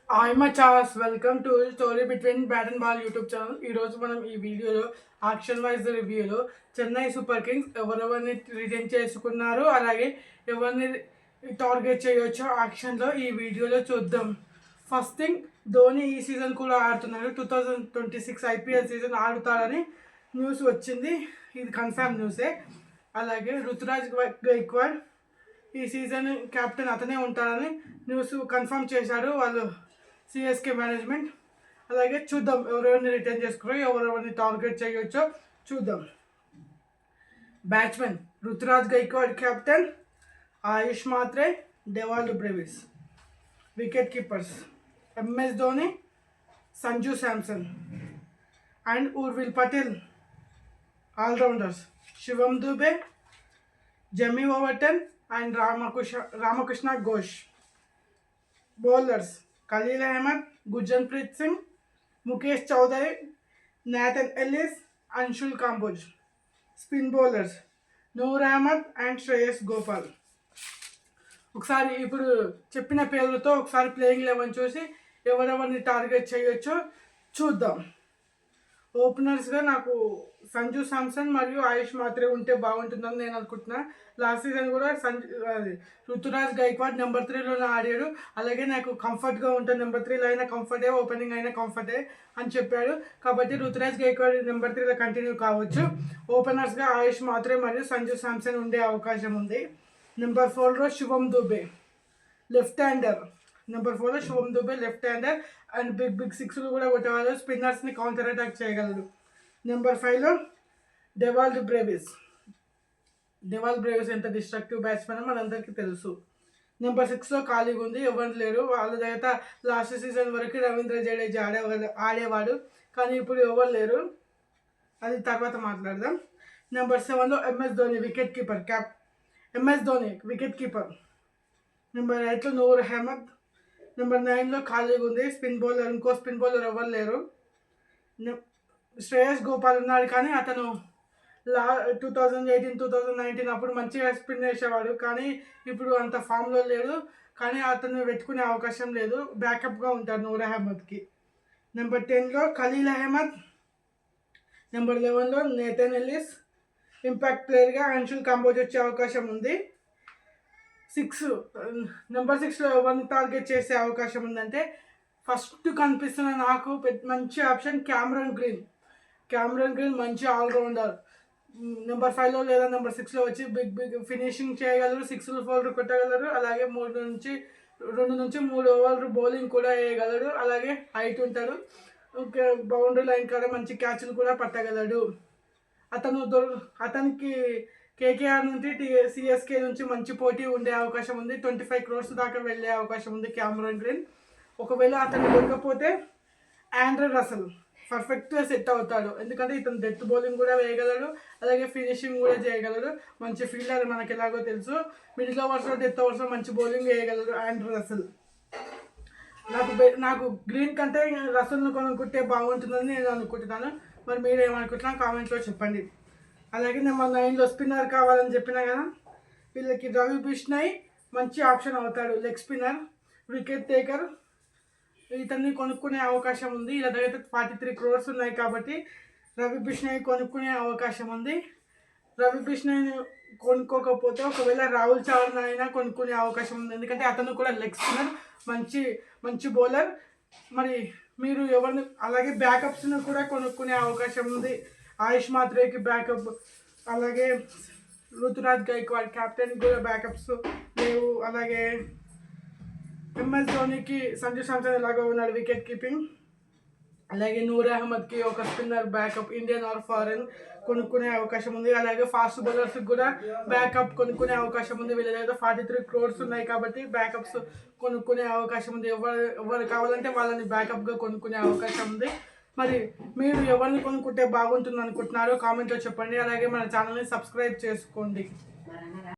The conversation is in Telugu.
హాయ్ మచాస్, welcome to story between bat and ball YouTube channel. ఈరోజు మనం ఈ వీడియోలో యాక్షన్ వైజ్ రివ్యూలో చెన్నై సూపర్ కింగ్స్ ఎవరెవరిని రిటైన్ చేసుకున్నారు, అలాగే ఎవరిని టార్గెట్ చేయొచ్చో యాక్షన్లో ఈ వీడియోలో చూద్దాం. ఫస్ట్ థింగ్, ధోని ఈ సీజన్ కూడా ఆడుతున్నారు. 2026 ఐపీఎల్ సీజన్ ఆడుతారని న్యూస్ వచ్చింది. ఇది కన్ఫర్మ్ న్యూసే. అలాగే రుతురాజ్ గైక్వాడ్ ఈ సీజన్ కెప్టెన్ అతనే ఉంటారని న్యూస్ కన్ఫర్మ్ చేశారు వాళ్ళు సిఎస్కే మేనేజ్మెంట్. అలాగే చూద్దాం ఎవరెవరిని రిటర్న్ చేసుకున్నారో, ఎవరెవరిని టార్గెట్ చేయొచ్చో చూద్దాం. Batsmen Ruturaj Gaikwad captain, Ayush Mhatre, Dewald Brevis. Wicket keepers MS Dhoni, Sanju Samson and Urvil Patel. Allrounders Shivam Dube, Jamie Overton and Ramakrishna Ghosh. Bowlers Khaleel Ahmed, Gurjanpreet Singh, Mukesh Choudhary, Nathan Ellis, Anshul Kamboj. Spin bowlers Noor Ahmad and Shreyas Gopal. ఒకసారి ఇప్పుడు చెప్పిన పేర్లతో ఒకసారి ప్లేయింగ్ 11 చూసి ఎవరెవరిని టార్గెట్ చేయొచ్చో చూద్దాం. ఓపెనర్స్గా నాకు సంజు శాంసన్ మరియు ఆయుష్ మాత్రే ఉంటే బాగుంటుందని నేను అనుకుంటున్నా. లాస్ట్ సీజన్ కూడా రుతురాజ్ గైక్వాడ్ నెంబర్ 3లోనే ఆడాడు. అలాగే నాకు కంఫర్ట్గా ఉంటుంది, నెంబర్ 3లో అయినా కంఫర్టే, ఓపెనింగ్ అయినా కంఫర్టే అని చెప్పాడు. కాబట్టి రుతురాజ్ గైక్వాడ్ నెంబర్ 3లో కంటిన్యూ కావచ్చు. ఓపెనర్స్గా ఆయుష్ మాత్రే మరియు సంజు శాంసన్ ఉండే అవకాశం ఉంది. నెంబర్ 4లో Shivam Dube left hander. Number 4లో Shivam Dube left hander and big సిక్స్లు కూడా కొట్టేవాళ్ళు, స్పిన్నర్స్ని కౌంటర్ అటాక్ చేయగలరు. నెంబర్ 5లో డెవాల్డ్ బ్రేవిస్. డెవాల్డ్ బ్రేవిస్ ఎంత డిస్ట్రక్టివ్ బ్యాట్స్మెన్ మనందరికీ తెలుసు. నెంబర్ 6లో ఖాళీగా ఉంది, ఎవరు లేరు. వాళ్ళ దగ్గర లాస్ట్ సీజన్ వరకు రవీంద్ర జడేజా ఆడేవాడు, కానీ ఇప్పుడు ఎవరు లేరు, అది తర్వాత మాట్లాడదాం. నెంబర్ 7లో MS Dhoni wicket keeper MS Dhoni wicket keeper. Number 8లో నూర్ అహ్మద్. నెంబర్ 9లో ఖాళీగా ఉంది స్పిన్ బౌలర్, ఇంకో స్పిన్ బౌలర్ ఎవరు లేరు. శ్రేయస్ గోపాల్ ఉన్నాడు, కానీ అతను 2018-2019 అప్పుడు మంచిగా స్పిన్ వేసేవాడు, కానీ ఇప్పుడు అంత ఫామ్లో లేడు. కానీ అతను పెట్టుకునే అవకాశం లేదు, బ్యాకప్గా ఉంటాడు నూర్ అహ్మద్కి. నెంబర్ 10లో ఖలీల్ అహ్మద్. నెంబర్ 11లో నేథన్ ఎల్లిస్. ఇంపాక్ట్ ప్లేయర్గా అన్షుల్ కాంబోజ్ వచ్చే అవకాశం ఉంది. నెంబర్ 6లో ఎవరిని టార్గెట్ చేసే అవకాశం ఉందంటే, ఫస్ట్ కనిపిస్తున్న నాకు మంచి ఆప్షన్ కెమెరాన్ గ్రీన్ మంచి ఆల్రౌండర్. నెంబర్ 5లో లేదా నెంబర్ 6లో వచ్చి బిగ్ ఫినిషింగ్ చేయగలరు, 6లు 4లు కొట్టగలరు. అలాగే 2 నుంచి 3 ఓవర్లు బౌలింగ్ కూడా వేయగలరు. అలాగే హైట్ ఉంటాడు, బౌండరీ లైన్ కాడ మంచి క్యాచ్లు కూడా పట్టగలడు. అతనికి కేకేఆర్ నుంచి సిఎస్కే నుంచి మంచి పోటీ ఉండే అవకాశం ఉంది. 25 crores దాకా వెళ్ళే అవకాశం ఉంది కెమెరాన్ గ్రీన్. ఒకవేళ అతను లేకపోతే ఆండ్రే రసెల్ పర్ఫెక్ట్గా సెట్ అవుతాడు, ఎందుకంటే ఇతను డెత్ బౌలింగ్ కూడా వేయగలడు, అలాగే ఫినిషింగ్ కూడా చేయగలడు. మంచి ఫీల్డర్, మనకి ఎలాగో తెలుసు. మిడిల్ ఓవర్స్లో డెత్ ఓవర్స్లో మంచి బౌలింగ్ వేయగలడు ఆండ్రే రసెల్. నాకు గ్రీన్ కంటే రసెల్ను కొనుక్కుంటే బాగుంటుందని నేను అనుకుంటున్నాను. మరి మీరు ఏమనుకుంటున్నా కామెంట్లో చెప్పండి. అలాగే నెంబర్ 9లో స్పిన్నర్ కావాలని చెప్పినా కదా, వీళ్ళకి రవి బిష్నాయ్ మంచి ఆప్షన్ అవుతాడు, లెగ్ స్పిన్నర్, వికెట్ టేకర్. ఇతన్ని కొనుక్కునే అవకాశం ఉంది. ఇలా దగ్గర 43 crores ఉన్నాయి కాబట్టి రవి బిష్నాయ్ కొనుక్కునే అవకాశం ఉంది. రవి బిష్నాయ్ని కొనుక్కోకపోతే ఒకవేళ రాహుల్ చౌహాన్ అయినా కొనుక్కునే అవకాశం ఉంది, ఎందుకంటే అతను కూడా లెగ్ స్పిన్నర్, మంచి బౌలర్. మరి మీరు ఎవరిని, అలాగే బ్యాకప్స్ను కూడా కొనుక్కునే అవకాశం ఉంది. ఆయుష్ మాత్రేకి బ్యాకప్, అలాగే రుతురాజ్ గైక్వాడ్ కెప్టెన్ కూడా బ్యాకప్స్ లేవు. అలాగే ఎంఎస్ ధోనికి సంజు శాంసన్ ఎలాగో ఉన్నాడు వికెట్ కీపింగ్. అలాగే నూర్ అహ్మద్కి ఒక spinner backup, Indian or foreign కొనుక్కునే అవకాశం ఉంది. అలాగే ఫాస్ట్ బౌలర్స్కి కూడా బ్యాకప్ కొనుక్కునే అవకాశం ఉంది. వీళ్ళ దగ్గర 43 crores ఉన్నాయి కాబట్టి బ్యాకప్స్ కొనుక్కునే అవకాశం ఉంది. ఎవరు కావాలంటే వాళ్ళని బ్యాకప్గా కొనుక్కునే అవకాశం ఉంది. మరి మీరు ఎవరిని కొనుక్కుంటే బాగుంటుంది అనుకుంటున్నారో కామెంట్లో చెప్పండి. అలాగే మన ఛానల్ని సబ్స్క్రైబ్ చేసుకోండి.